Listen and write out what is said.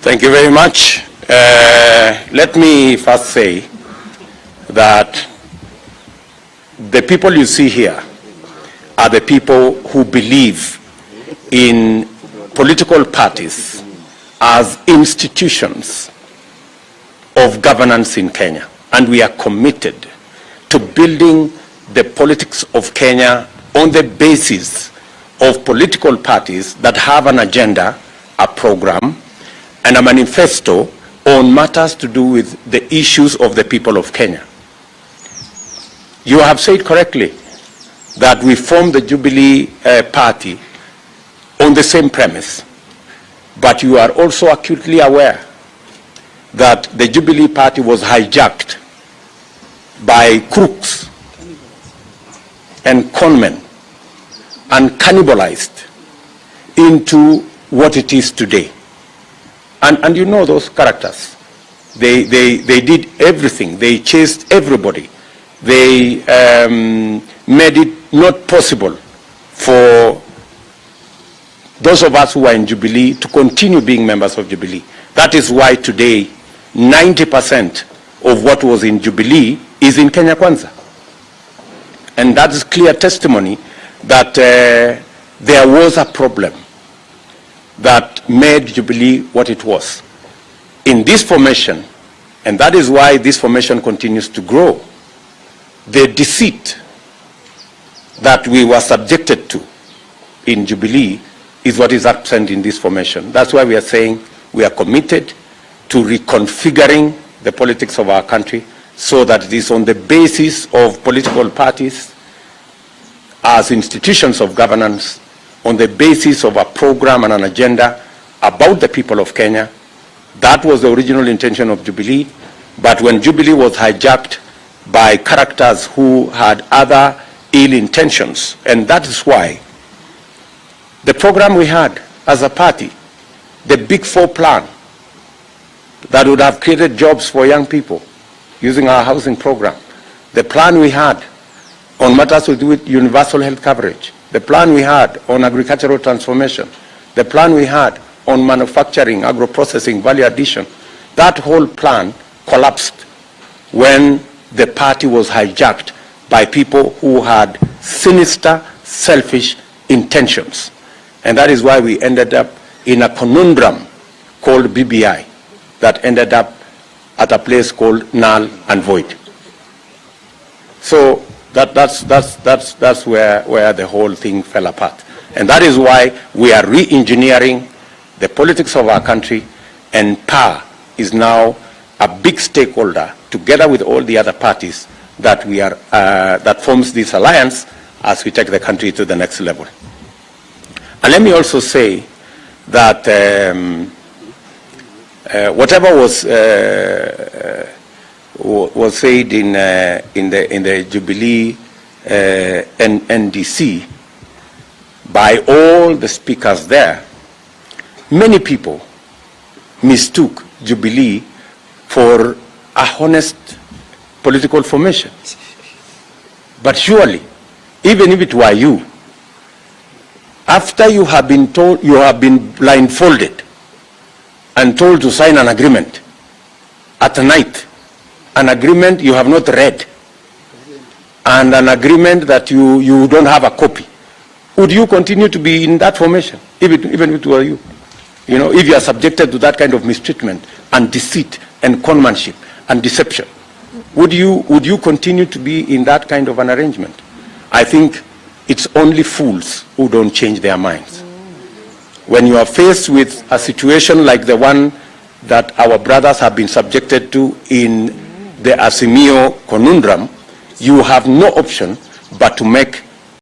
Thank you very much. Let me first say that the people you see here are the people who believe in political parties as institutions of governance in Kenya. And we are committed to building the politics of Kenya on the basis of political parties that have an agenda, a program, and a manifesto on matters to do with the issues of the people of Kenya. You have said correctly that we formed the Jubilee party on the same premise, but you are also acutely aware that the Jubilee party was hijacked by crooks and conmen and cannibalized into what it is today. And you know those characters. They did everything. They chased everybody. They made it not possible for those of us who are in Jubilee to continue being members of Jubilee. That is why today 90% of what was in Jubilee is in Kenya Kwanza. And that is clear testimony that there was a problem that made Jubilee what it was. In this formation, and that is why this formation continues to grow, the deceit that we were subjected to in Jubilee is what is absent in this formation. That's why we are saying we are committed to reconfiguring the politics of our country so that it is on the basis of political parties as institutions of governance, on the basis of a program and an agenda about the people of Kenya. That was the original intention of Jubilee. But when Jubilee was hijacked by characters who had other ill intentions, and that is why the program we had as a party, the Big Four plan that would have created jobs for young people using our housing program, the plan we had on matters to do with universal health coverage, the plan we had on agricultural transformation, the plan we had on manufacturing, agro-processing, value addition, that whole plan collapsed when the party was hijacked by people who had sinister, selfish intentions. And that is why we ended up in a conundrum called BBI that ended up at a place called null and void. So that's where the whole thing fell apart. And that is why we are re-engineering the politics of our country, and power is now a big stakeholder together with all the other parties that we are that forms this alliance as we take the country to the next level. And let me also say that whatever was said in the Jubilee NDC by all the speakers there, many people mistook Jubilee for a honest political formation. But surely, even if it were you, after you have been told, you have been blindfolded and told to sign an agreement at night, an agreement you have not read, and an agreement that you don't have a copy, would you continue to be in that formation, even if it were you? You know, if you are subjected to that kind of mistreatment and deceit and conmanship and deception, would you continue to be in that kind of an arrangement? I think it's only fools who don't change their minds. When you are faced with a situation like the one that our brothers have been subjected to in the Azimio conundrum, you have no option but to make